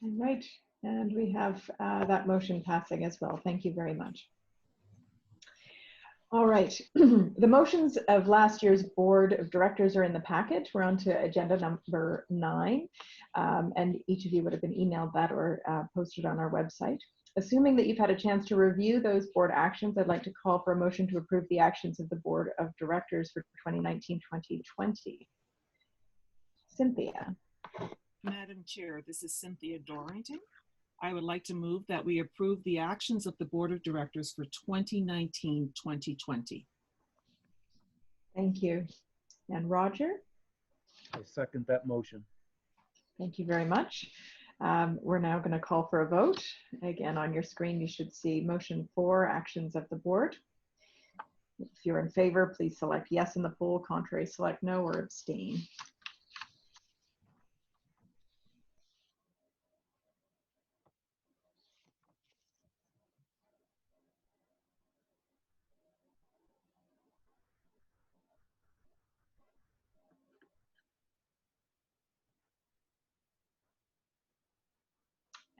All right, and we have that motion passing as well. Thank you very much. All right, the motions of last year's Board of Directors are in the packet. We're on to agenda number 9, and each of you would have been emailed that or posted on our website. Assuming that you've had a chance to review those board actions, I'd like to call for a motion to approve the actions of the Board of Directors for 2019-2020. Cynthia. Madam Chair, this is Cynthia Dorrington. I would like to move that we approve the actions of the Board of Directors for 2019-2020. Thank you. And Roger? I second that motion. Thank you very much. We're now going to call for a vote. Again, on your screen, you should see motion 4, actions of the board. If you're in favor, please select yes in the poll. Contrary, select no or abstain.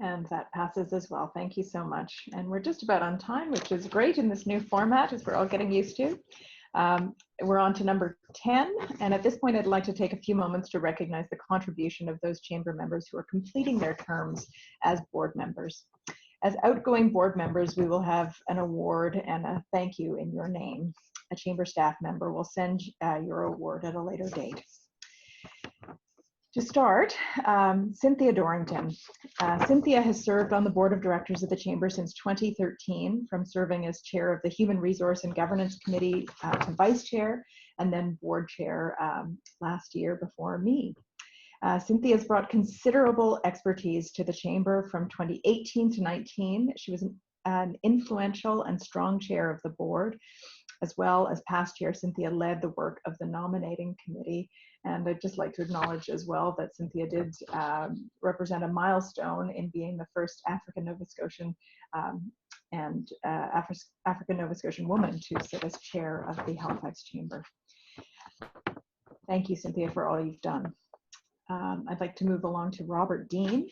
And that passes as well. Thank you so much. And we're just about on time, which is great in this new format as we're all getting used to. We're on to number 10. And at this point, I'd like to take a few moments to recognize the contribution of those chamber members who are completing their terms as board members. As outgoing board members, we will have an award and a thank you in your name. A chamber staff member will send your award at a later date. To start, Cynthia Dorrington. Cynthia has served on the Board of Directors of the Chamber since 2013, from serving as chair of the Human Resource and Governance Committee to vice chair, and then board chair last year before me. Cynthia has brought considerable expertise to the Chamber from 2018 to 19. She was an influential and strong chair of the board. As well as past year, Cynthia led the work of the nominating committee. And I'd just like to acknowledge as well that Cynthia did represent a milestone in being the first African Nova Scotian African Nova Scotian woman to sit as chair of the Halifax Chamber. Thank you, Cynthia, for all you've done. I'd like to move along to Robert Dean,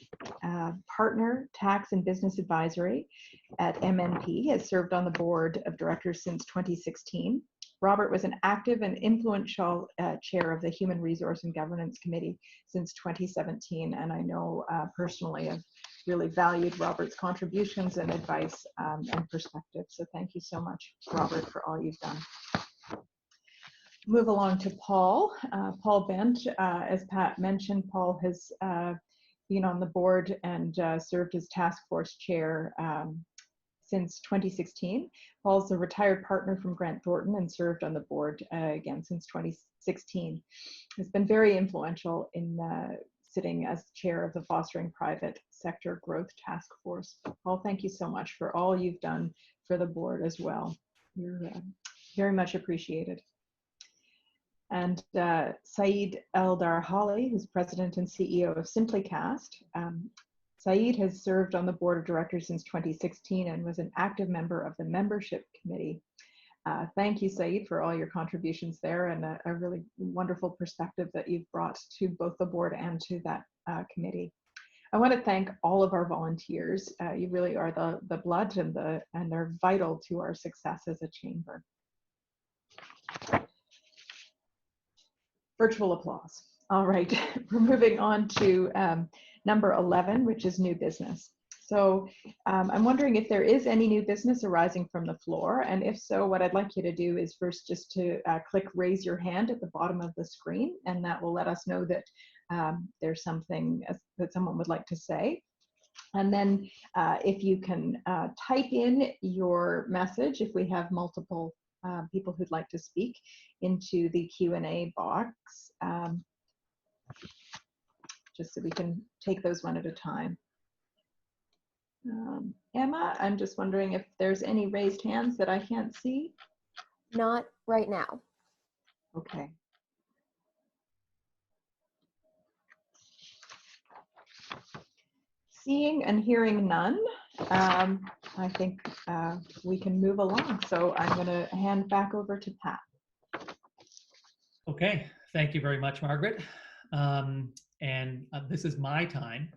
partner, tax and business advisory at MNP, has served on the board of directors since 2016. Robert was an active and influential chair of the Human Resource and Governance Committee since 2017, and I know personally I've really valued Robert's contributions and advice and perspective. So thank you so much, Robert, for all you've done. Move along to Paul. Paul Bent, as Pat mentioned, Paul has been on the board and served as task force chair since 2016. Paul's a retired partner from Grant Thornton and served on the board again since 2016. Has been very influential in sitting as chair of the Fostering Private Sector Growth Task Force. Paul, thank you so much for all you've done for the board as well. You're very much appreciated. And Saeed Eldar-Hali, who's president and CEO of SimplyCast. Saeed has served on the board of directors since 2016 and was an active member of the membership committee. Thank you, Saeed, for all your contributions there and a really wonderful perspective that you've brought to both the board and to that committee. I want to thank all of our volunteers. You really are the blood and they're vital to our success as a chamber. Virtual applause. All right, we're moving on to number 11, which is new business. So I'm wondering if there is any new business arising from the floor, and if so, what I'd like you to do is first just to click raise your hand at the bottom of the screen, and that will let us know that there's something that someone would like to say. And then if you can type in your message, if we have multiple people who'd like to speak, into the Q&A box, just so we can take those one at a time. Emma, I'm just wondering if there's any raised hands that I can't see. Not right now. Okay. Seeing and hearing none, I think we can move along. So I'm going to hand back over to Pat. Okay, thank you very much, Margaret. This is my time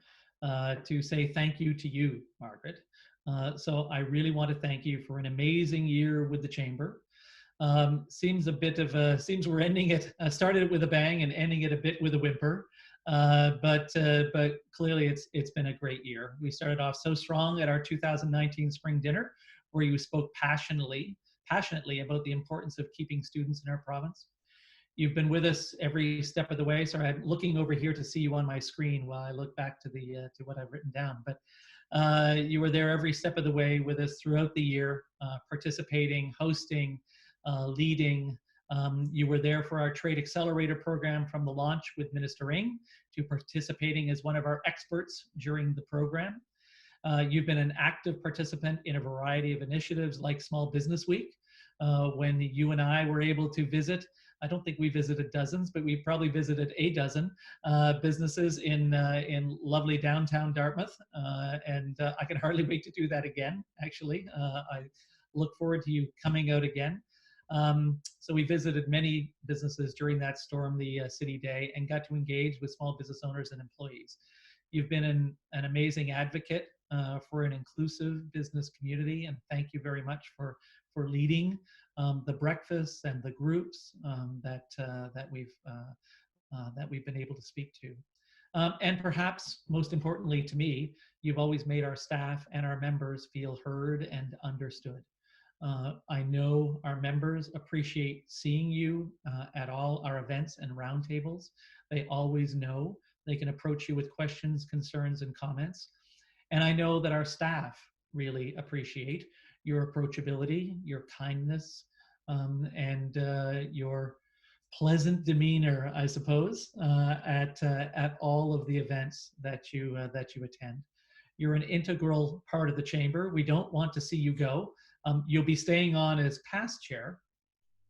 to say thank you to you, Margaret. So I really want to thank you for an amazing year with the Chamber. Seems we're ending it, started it with a bang and ending it a bit with a whimper. But clearly it's been a great year. We started off so strong at our 2019 spring dinner, where you spoke passionately about the importance of keeping students in our province. You've been with us every step of the way. Sorry, I'm looking over here to see you on my screen while I look back to to what I've written down. But you were there every step of the way with us throughout the year, participating, hosting, leading. You were there for our Trade Accelerator program from the launch with Minister Ng to participating as one of our experts during the program. You've been an active participant in a variety of initiatives like Small Business Week, when you and I were able to visit. I don't think we visited dozens, but we probably visited a dozen businesses in lovely downtown Dartmouth, and I can hardly wait to do that again. Actually, I look forward to you coming out again. So we visited many businesses during that Storm the City Day and got to engage with small business owners and employees. You've been an amazing advocate for an inclusive business community, and thank you very much for leading the breakfasts and the groups that we've been able to speak to. And perhaps most importantly to me, you've always made our staff and our members feel heard and understood. I know our members appreciate seeing you at all our events and roundtables. They always know they can approach you with questions, concerns, and comments. And I know that our staff really appreciate your approachability, your kindness, and your pleasant demeanor, I suppose, at all of the events that you attend. You're an integral part of the Chamber. We don't want to see you go. You'll be staying on as past chair,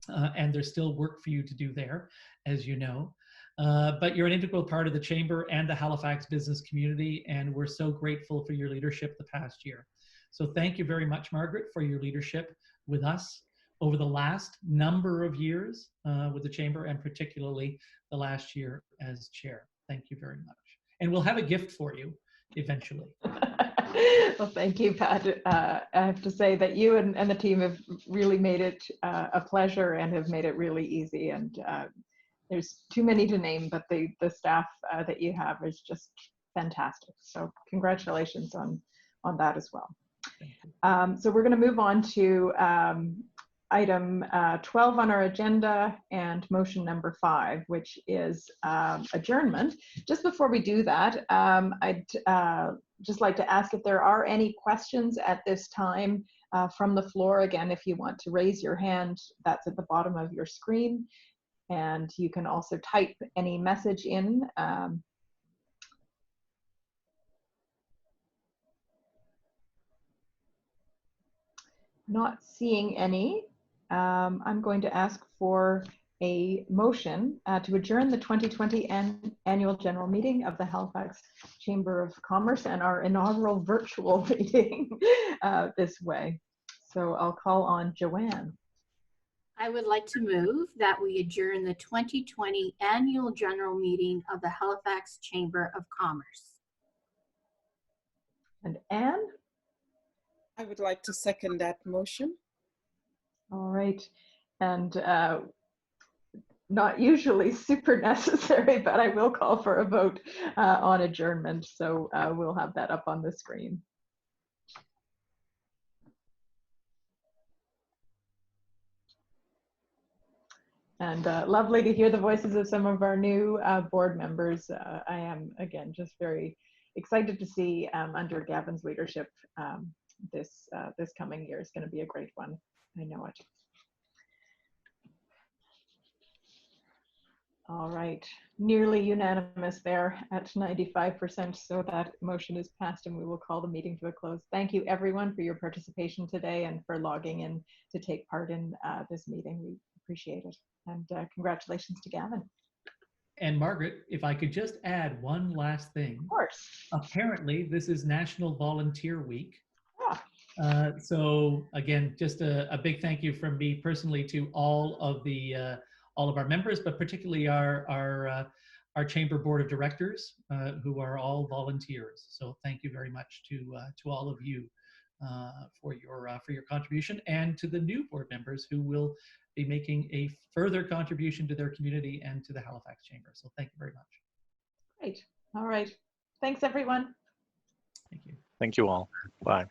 and there's still work for you to do there, as you know. But you're an integral part of the Chamber and the Halifax business community, and we're so grateful for your leadership the past year. So thank you very much, Margaret, for your leadership with us over the last number of years with the Chamber, and particularly the last year as chair. Thank you very much. And we'll have a gift for you eventually. Well, thank you, Pat. I have to say that you and the team have really made it a pleasure and have made it really easy. And there's too many to name, but the staff that you have is just fantastic. So congratulations on that as well. So we're going to move on to item 12 on our agenda and motion number 5, which is adjournment. Just before we do that, I'd just like to ask if there are any questions at this time from the floor. Again, if you want to raise your hand, that's at the bottom of your screen. And you can also type any message in. Not seeing any. I'm going to ask for a motion to adjourn the 2020 annual general meeting of the Halifax Chamber of Commerce and our inaugural virtual meeting this way. So I'll call on Joanne. I would like to move that we adjourn the 2020 annual general meeting of the Halifax Chamber of Commerce. And Anne? I would like to second that motion. All right. and not usually super necessary, but I will call for a vote on adjournment. So we'll have that up on the screen. And lovely to hear the voices of some of our new board members. I am, again, just very excited to see under Gavin's leadership this coming year is going to be a great one. I know it. All right, nearly unanimous there at 95%, so that motion is passed and we will call the meeting to a close. Thank you everyone for your participation today and for logging in to take part in this meeting. We appreciate it. And congratulations to Gavin. And Margaret, if I could just add one last thing. Of course. Apparently, this is National Volunteer Week. Ah. So again, just a big thank you from me personally to all of our members, but particularly our chamber board of directors, who are all volunteers. So thank you very much to all of you for your contribution, and to the new board members who will be making a further contribution to their community and to the Halifax Chamber. So thank you very much. Great. All right. Thanks, everyone. Thank you. Thank you all. Bye.